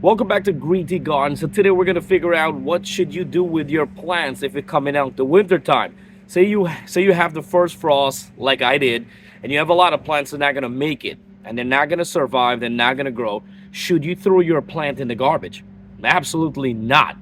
Welcome back to Green Tea Garden. So today we're gonna figure out what should you do with your plants if it's coming out the winter time. Say you have the first frost like I did, and you have a lot of plants that are not gonna make it, and they're not gonna survive, they're not gonna grow. Should you throw your plant in the garbage? Absolutely not.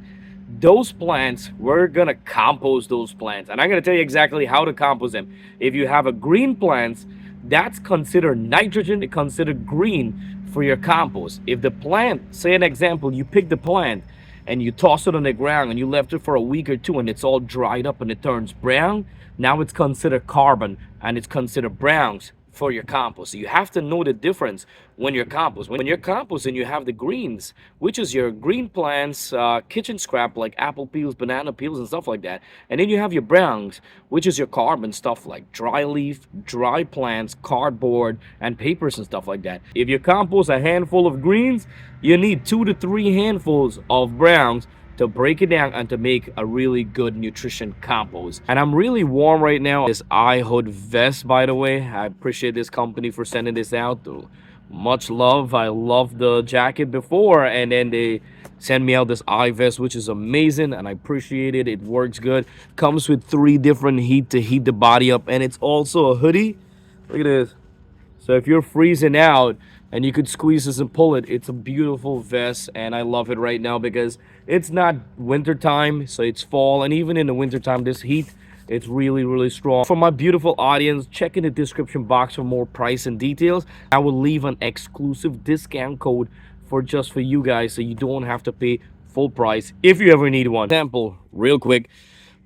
Those plants, we're gonna compost those plants, and I'm gonna tell you exactly how to compost them. If you have a green plants, that's considered nitrogen, it's considered green for your compost. If the plant, say an example, you pick the plant and you toss it on the ground and you left it for a week or two and it's all dried up and it turns brown, now it's considered carbon and it's considered browns for your compost. So you have to know the difference when you're compost. When you're composting, you have the greens, which is your green plants, kitchen scrap like apple peels, banana peels, and stuff like that. And then you have your browns, which is your carbon stuff like dry leaf, dry plants, cardboard, and papers and stuff like that. If you compost a handful of greens, you need 2 to 3 handfuls of browns to break it down and to make a really good nutrition compost. And I'm really warm right now. This eye hood vest, by the way, I appreciate this company for sending this out. Much love. I loved the jacket before, and then they send me out this eye vest, which is amazing, and I appreciate it. It works good. Comes with 3 different heat to heat the body up, and it's also a hoodie. Look at this. So if you're freezing out and you could squeeze this and pull it, it's a beautiful vest, and I love it right now because it's not winter time, so it's fall, and even in the winter time, this heat, it's really strong. For my beautiful audience, check in the description box for more price and details. I will leave an exclusive discount code for you guys, so you don't have to pay full price if you ever need one. Example, real quick,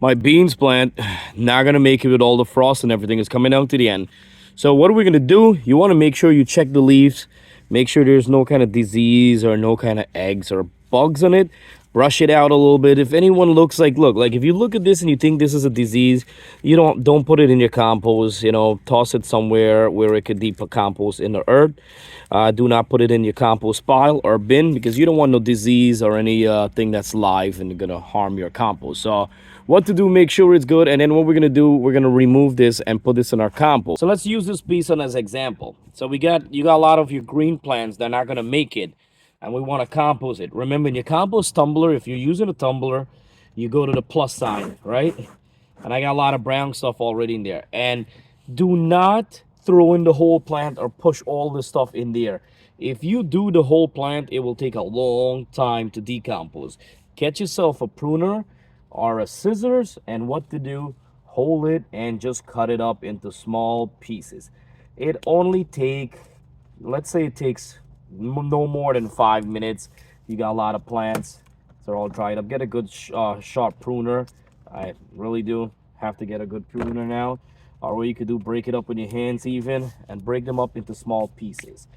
my beans plant, not gonna make it with all the frost and everything. It's coming down to the end. So what are we gonna do? You want to make sure you check the leaves, make sure there's no kind of disease or no kind of eggs or bugs on it. Brush it out a little bit. If anyone looks like, look, like if you look at this and you think this is a disease, you don't put it in your compost. You know, toss it somewhere where it could decompose in the earth. Do not put it in your compost pile or bin because you don't want no disease or any thing that's live and gonna harm your compost. So what to do, make sure it's good, and then what we're gonna do, we're gonna remove this and put this in our compost. So let's use this piece on as example. So you got a lot of your green plants that are not gonna make it, and we want to compost it. Remember, in your compost tumbler, if you're using a tumbler, you go to the plus sign, right? And I got a lot of brown stuff already in there. And do not throw in the whole plant or push all this stuff in there. If you do the whole plant, it will take a long time to decompose. Get yourself a pruner or a scissors, and what to do, hold it and just cut it up into small pieces. It only take, let's say it takes no more than 5 minutes. You got a lot of plants, they're all dried up. Get a good sharp pruner. I really do have to get a good pruner now, or what you could do, break it up with your hands even and break them up into small pieces.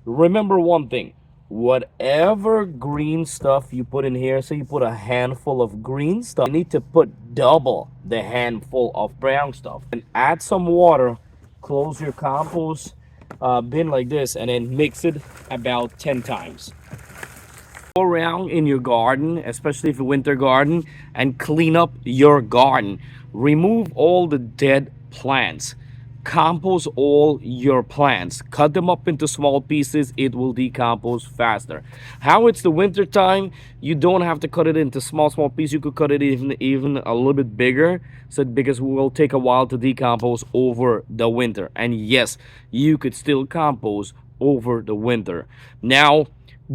Remember one thing, whatever green stuff you put in here, so you put a handful of green stuff, you need to put double the handful of brown stuff, and add some water, close your compost bin like this, and then mix it about 10 times. Go around in your garden, especially if it's a winter garden, and clean up your garden. Remove all the dead plants. Compost all your plants. Cut them up into small pieces. It will decompose faster. How it's the winter time, you don't have to cut it into small pieces. You could cut it even a little bit bigger, so because it will take a while to decompose over the winter. And yes, you could still compost over the winter. Now,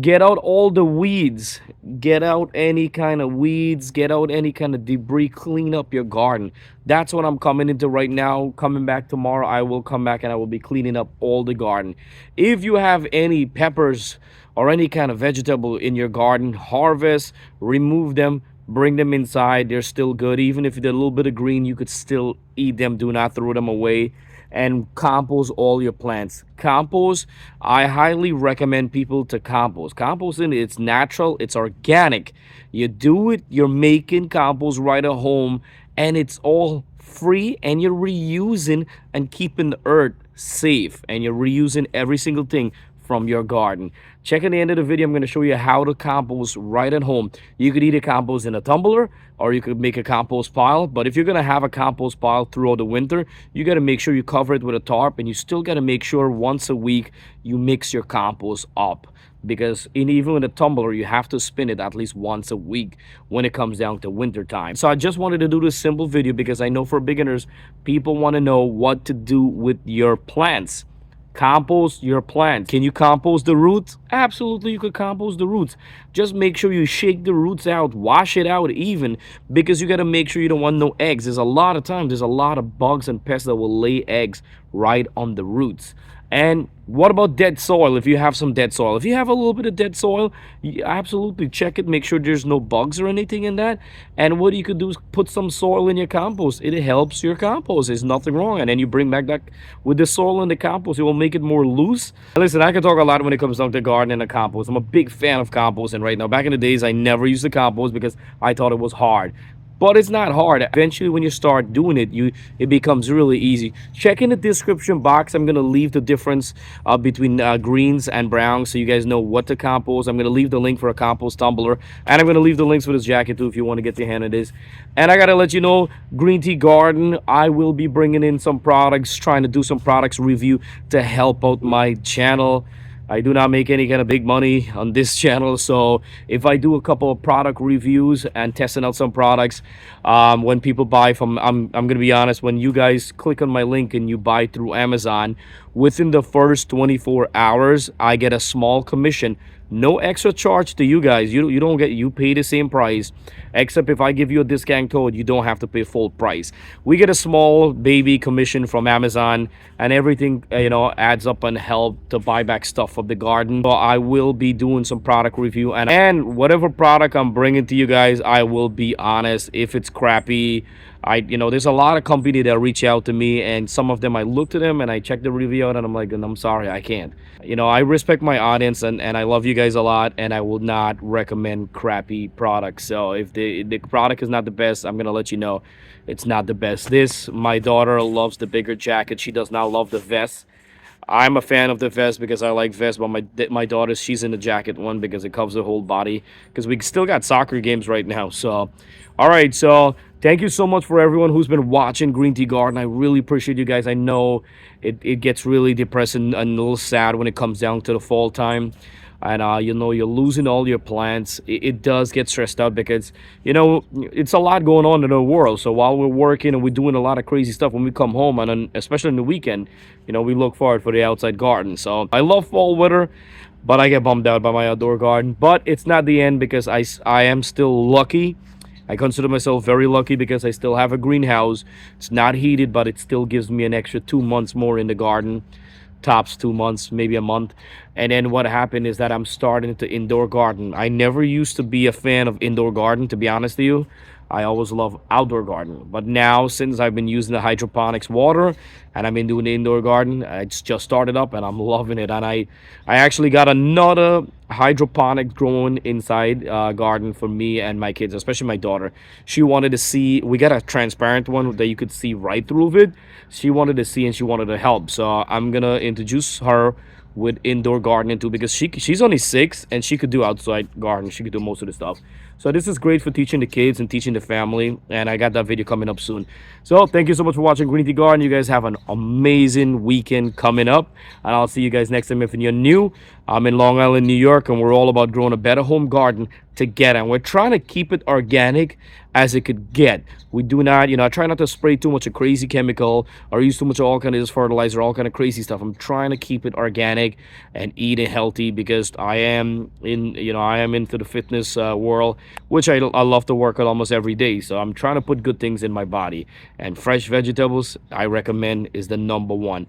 get out all the weeds, get out any kind of weeds, get out any kind of debris, clean up your garden. That's what I'm coming into right now. Coming back tomorrow, I will come back and I will be cleaning up all the garden. If you have any peppers or any kind of vegetable in your garden, harvest, remove them, bring them inside. They're still good. Even if they're a little bit of green, you could still eat them. Do not throw them away. And compost all your plants. Compost, I highly recommend people to compost. Composting, it's natural, it's organic. You do it, you're making compost right at home, and it's all free, and you're reusing and keeping the earth safe, and you're reusing every single thing from your garden. Check at the end of the video, I'm going to show you how to compost right at home. You could either compost in a tumbler or you could make a compost pile. But if you're going to have a compost pile throughout the winter, you got to make sure you cover it with a tarp, and you still got to make sure once a week you mix your compost up. because even with a tumbler you have to spin it at least once a week when it comes down to winter time. So I just wanted to do this simple video because I know for beginners, people want to know what to do with your plants. Compost your plants. Can you compost the roots? Absolutely, you could compost the roots. Just make sure you shake the roots out, wash it out even, because you got to make sure you don't want no eggs. There's a lot of times, there's a lot of bugs and pests that will lay eggs right on the roots. And what about dead soil? If you have some dead soil, if you have a little bit of dead soil, you absolutely check it, make sure there's no bugs or anything in that. And what you could do is put some soil in your compost. It helps your compost. There's nothing wrong. And then you bring back that with the soil in the compost, it will make it more loose. Listen, I can talk a lot when it comes down to gardening and compost. I'm a big fan of composting right now. Back in the days, I never used the compost because I thought it was hard. But it's not hard. Eventually, when you start doing it, it becomes really easy. Check in the description box. I'm gonna leave the difference between greens and browns, so you guys know what to compost. I'm gonna leave the link for a compost tumbler, and I'm gonna leave the links for this jacket too if you want to get your hand on this. And I gotta let you know, Green Tea Garden, I will be bringing in some products, trying to do some products review to help out my channel. I do not make any kind of big money on this channel, so if I do a couple of product reviews and testing out some products, when people buy from, I'm gonna be honest, when you guys click on my link and you buy through Amazon, within the first 24 hours, I get a small commission. No extra charge to you guys. You don't get, you pay the same price, except if I give you a discount code, you don't have to pay full price. We get a small baby commission from Amazon, and everything adds up and help to buy back stuff of the garden. So I will be doing some product review, and whatever product I'm bringing to you guys, I will be honest. If it's crappy, there's a lot of company that reach out to me, and some of them I look at them and I check the review out and I'm like, and I'm sorry, I can't. I respect my audience, and I love you guys a lot, and I will not recommend crappy products. So if the product is not the best, I'm gonna let you know it's not the best. My daughter loves the bigger jacket. She does not love the vest. I'm a fan of the vest because I like vests, but my daughter, she's in the jacket one because it covers the whole body, because we still got soccer games right now. So all right, so thank you so much for everyone who's been watching Green Tea Garden. I really appreciate you guys. I know it gets really depressing and a little sad when it comes down to the fall time, and you're losing all your plants. It does get stressed out because it's a lot going on in the world. So while we're working and we're doing a lot of crazy stuff, when we come home, and then, especially in the weekend, we look forward for the outside garden. So I love fall weather, but I get bummed out by my outdoor garden. But it's not the end, because I am still lucky. I consider myself very lucky because I still have a greenhouse. It's not heated, but it still gives me an extra 2 months more in the garden. Tops 2 months, maybe a month. And then what happened is that I'm starting to indoor garden. I never used to be a fan of indoor garden, to be honest with you. I always love outdoor garden. But now, since I've been using the hydroponics water and I've been doing the indoor garden, it's just started up and I'm loving it. And I actually got another hydroponic growing inside garden for me and my kids, especially my daughter. She wanted to see, we got a transparent one that you could see right through it. She wanted to see and she wanted to help. So I'm gonna introduce her with indoor gardening too, because she's only 6 and she could do outside garden. She could do most of the stuff. So this is great for teaching the kids and teaching the family, and I got that video coming up soon. So thank you so much for watching Green Tea Garden. You guys have an amazing weekend coming up, and I'll see you guys next time. If you're new, I'm in Long Island, New York, and we're all about growing a better home garden together, and we're trying to keep it organic as it could get. We do not, I try not to spray too much of crazy chemical or use too much of all kind of fertilizer, all kind of crazy stuff. I'm trying to keep it organic and eat it healthy, because I am into the fitness world, which I love to work out almost every day. So I'm trying to put good things in my body, and fresh vegetables, I recommend, is the #1.